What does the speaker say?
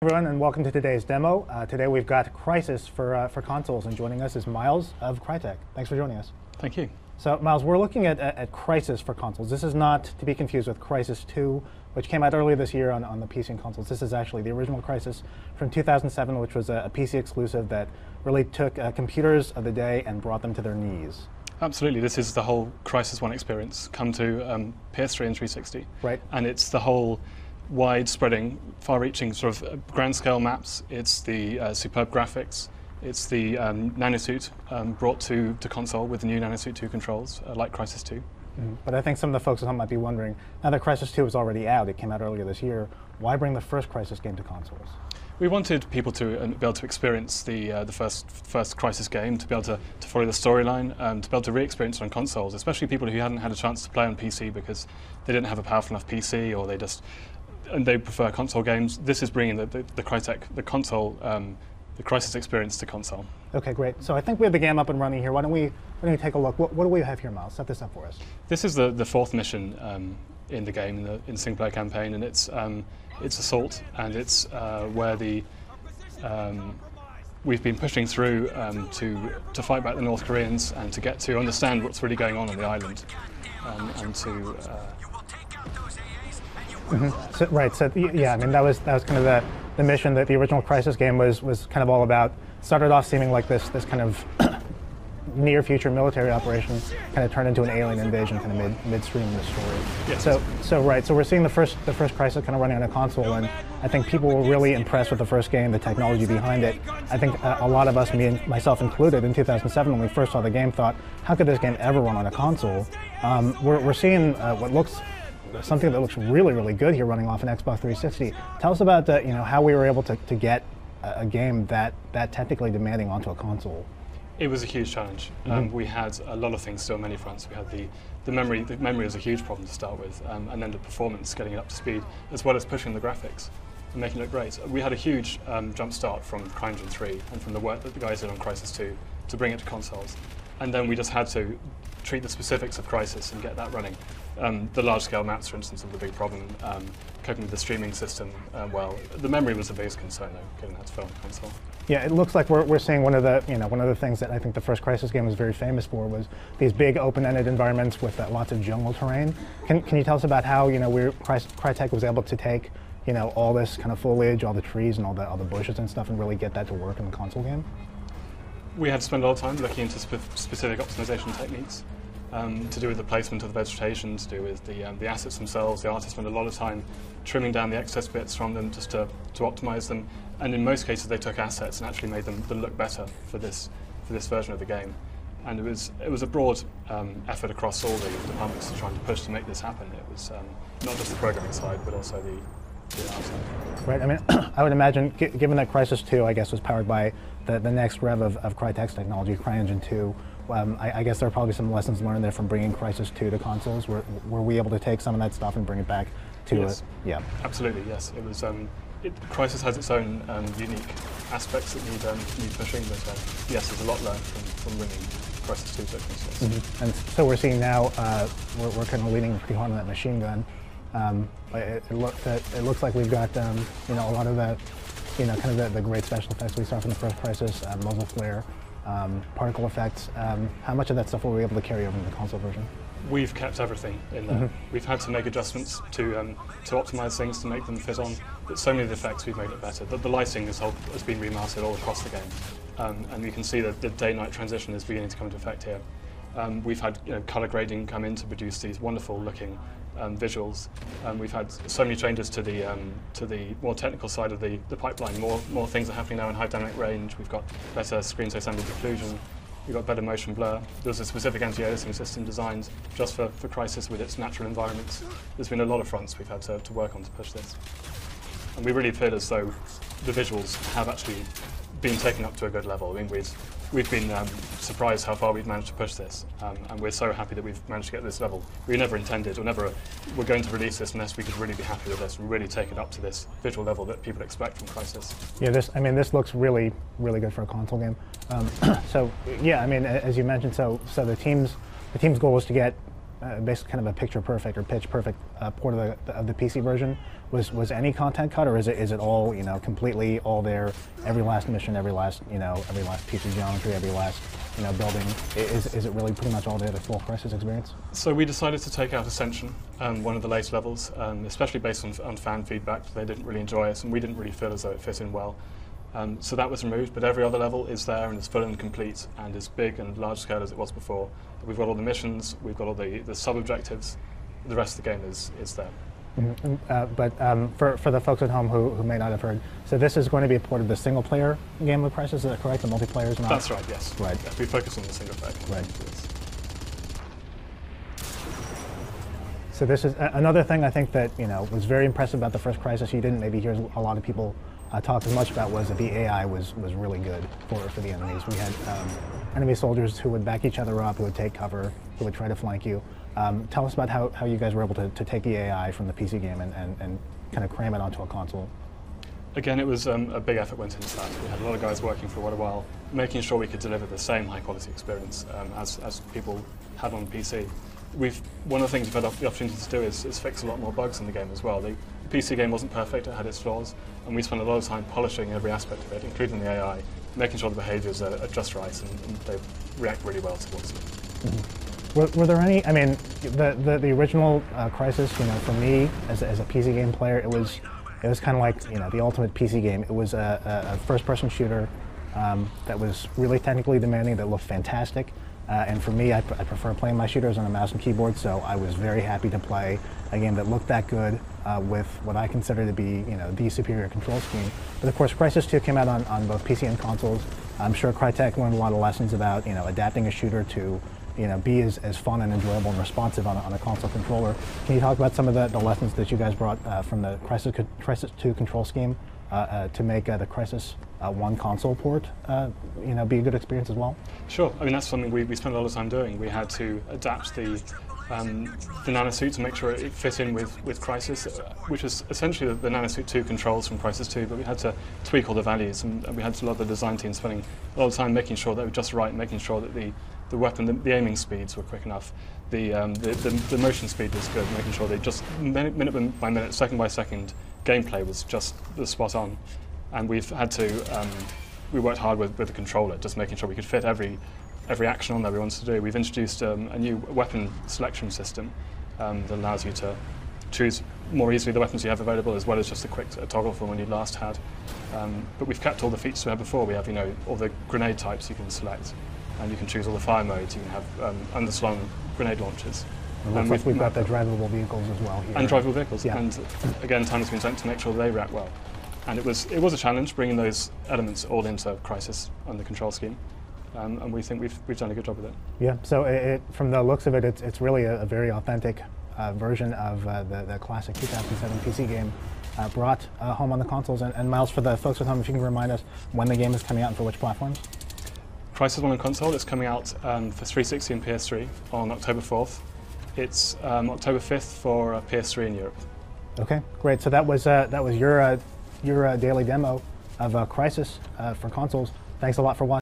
Everyone, and welcome to today's demo. Today we've got Crysis for consoles, and joining us is Miles of Crytek. Thanks for joining us. Thank you. So, Miles, we're looking at Crysis for consoles. This is not to be confused with Crysis 2, which came out earlier this year on the PC and consoles. This is actually the original Crysis from 2007, which was a PC exclusive that really took computers of the day and brought them to their knees. Absolutely. This is the whole Crysis 1 experience come to PS3 and 360. Right. And it's the whole wide-spreading, far-reaching sort of grand-scale maps. It's the superb graphics. It's the nanosuit brought to console with the new nanosuit 2 controls, like Crysis 2. Mm-hmm. But I think some of the folks at home might be wondering, now that Crysis 2 is already out, it came out earlier this year, why bring the first Crysis game to consoles? We wanted people to be able to experience the first Crysis game, to be able to follow the storyline, to be able to re-experience it on consoles, especially people who hadn't had a chance to play on PC because they didn't have a powerful enough PC, or they prefer console games. This is bringing the Crytek, the console, the Crysis experience to console. Okay, great. So I think we have the game up and running here. Why don't we take a look? What do we have here, Miles? Set this up for us. This is the fourth mission in the game, in the single-player campaign, and it's Assault, and it's where we've been pushing through to fight back the North Koreans and to get to understand what's really going on the island, and to. Mm-hmm. So, right. So yeah, I mean that was kind of the mission that the original Crysis game was kind of all about. Started off seeming like this kind of near future military operation, kind of turned into an alien invasion kind of midstream in the story. Yes. So we're seeing the first Crysis kind of running on a console, and I think people were really impressed with the first game, the technology behind it. I think a lot of us, me and myself included, in 2007 when we first saw the game, thought, how could this game ever run on a console? We're seeing something that looks really, really good here running off an Xbox 360. Tell us about how we were able to get a game that technically demanding onto a console. It was a huge challenge. Mm-hmm. We had a lot of things still on many fronts. We had the memory. The memory was a huge problem to start with, and then the performance, getting it up to speed, as well as pushing the graphics and making it look great. We had a huge jump start from CryEngine 3 and from the work that the guys did on Crysis 2 to bring it to consoles. And then we just had to treat the specifics of Crysis and get that running. The large-scale maps, for instance, were the big problem. Coping with the streaming system, well, the memory was the biggest concern, though, getting that to fit on console. Yeah, it looks like we're seeing one of the things that I think the first Crysis game was very famous for was these big open-ended environments with lots of jungle terrain. Can you tell us about how Crytek was able to take all this kind of foliage, all the trees, and all the bushes and stuff, and really get that to work in the console game? We had to spend a lot of time looking into specific optimization techniques to do with the placement of the vegetation, to do with the assets themselves. The artists spent a lot of time trimming down the excess bits from them just to optimize them. And in most cases, they took assets and actually made them look better for this version of the game. And it was a broad effort across all the departments to try and push to make this happen. It was not just the programming side, but also the art side. Right. I mean, I would imagine, given that Crysis 2, I guess, was powered by the next rev of Crytek's technology, CryEngine 2. I guess there are probably some lessons learned there from bringing Crysis 2 to consoles. Were we able to take some of that stuff and bring it back to yes. Yeah. Absolutely, yes. It was. Crysis has its own unique aspects that need pushing, but yes, there's a lot learned from bringing Crysis 2 to consoles. Mm-hmm. And so we're seeing now we're kind of leaning pretty hard on that machine gun. It looks like we've got a lot of the kind of the great special effects we saw from the first Crysis, muzzle flare. Particle effects. How much of that stuff were we able to carry over into the console version? We've kept everything in there. Mm-hmm. We've had to make adjustments to optimize things to make them fit on. But so many of the effects we've made it better. The lighting has been remastered all across the game, and you can see that the day-night transition is beginning to come into effect here. We've had color grading come in to produce these wonderful-looking visuals. We've had so many changes to the more technical side of the pipeline. More things are happening now in high dynamic range. We've got better screen space ambient occlusion. We've got better motion blur. There's a specific anti-aliasing system designed just for Crysis with its natural environments. There's been a lot of fronts we've had to work on to push this. And we really feel as though the visuals have actually been taken up to a good level. I mean, we've been surprised how far we've managed to push this, and we're so happy that we've managed to get to this level. We never intended, or never were going to release this unless we could really be happy with this and really take it up to this visual level that people expect from Crysis. Yeah, this looks really, really good for a console game. So yeah, I mean, as you mentioned, so the team's goal is to get basically kind of a picture perfect or pitch perfect port of the PC version. Was any content cut, or is it all, you know, completely all there? Every last mission, every last piece of geometry, every last, you know, building. Is it really pretty much all there, the full Crysis experience? So we decided to take out Ascension, one of the later levels, especially based on fan feedback. They didn't really enjoy it, and we didn't really feel as though it fit in well. So that was removed, but every other level is there and is full and complete and as big and large scale as it was before. We've got all the missions, we've got all the sub-objectives, the rest of the game is there. Mm-hmm. But for the folks at home who may not have heard, so this is going to be a port of the single-player game of Crysis, is that correct? The multiplayer is not? That's right, yes. Right. Yeah, we focus on the single-player. Right. So this is another thing I think that, you know, was very impressive about the first Crysis. You didn't maybe hear a lot of people talk as much about, was that the AI was really good for the enemies. We had enemy soldiers who would back each other up, who would take cover, who would try to flank you. Tell us about how you guys were able to take the AI from the PC game and kind of cram it onto a console. Again, it was a big effort went into that. We had a lot of guys working for quite a while, making sure we could deliver the same high-quality experience as people had on PC. One of the things we've had the opportunity to do is fix a lot more bugs in the game as well. The PC game wasn't perfect, it had its flaws, and we spent a lot of time polishing every aspect of it, including the AI, making sure the behaviours are just right and they react really well towards it. Mm-hmm. Were there any, I mean, the original Crysis, you know, for me as a PC game player, it was kind of like, you know, the ultimate PC game. It was a first-person shooter that was really technically demanding, that looked fantastic. And for me, I prefer playing my shooters on a mouse and keyboard, so I was very happy to play a game that looked that good with what I consider to be, you know, the superior control scheme. But of course, Crysis 2 came out on both PC and consoles. I'm sure Crytek learned a lot of lessons about, you know, adapting a shooter to, you know, be as fun and enjoyable and responsive on a console controller. Can you talk about some of the lessons that you guys brought from the Crysis 2 control scheme to make the Crysis 1 console port, you know, be a good experience as well? Sure. I mean, that's something we spent a lot of time doing. We had to adapt the nanosuit to make sure it fit in with Crysis, which is essentially the nanosuit 2 controls from Crysis 2, but we had to tweak all the values, and we had a lot of the design team spending a lot of time making sure they were just right, making sure that the weapon, the aiming speeds were quick enough, the motion speed was good, making sure they just minute by minute, second by second, gameplay was just spot on. And we've had to, we worked hard with the controller, just making sure we could fit every action on there we wanted to do. We've introduced a new weapon selection system that allows you to choose more easily the weapons you have available, as well as just a quick toggle from when you last had. But we've kept all the features we had before. We have, you know, all the grenade types you can select, and you can choose all the fire modes. You can have underslung grenade launchers. And we've got the drivable vehicles as well here. And drivable vehicles, yeah. And again, time has been spent to make sure they react well. And it was a challenge bringing those elements all into Crysis on the control scheme, and we think we've done a good job with it. Yeah. So from the looks of it, it's really a very authentic version of the classic 2007 PC game brought home on the consoles. And Miles, for the folks at home, if you can remind us when the game is coming out and for which platforms? Crysis 1 on console is coming out for 360 and PS3 on October 4th. It's October 5th for PS3 in Europe. Okay, great. So that was your daily demo of Crysis for consoles. Thanks a lot for watching.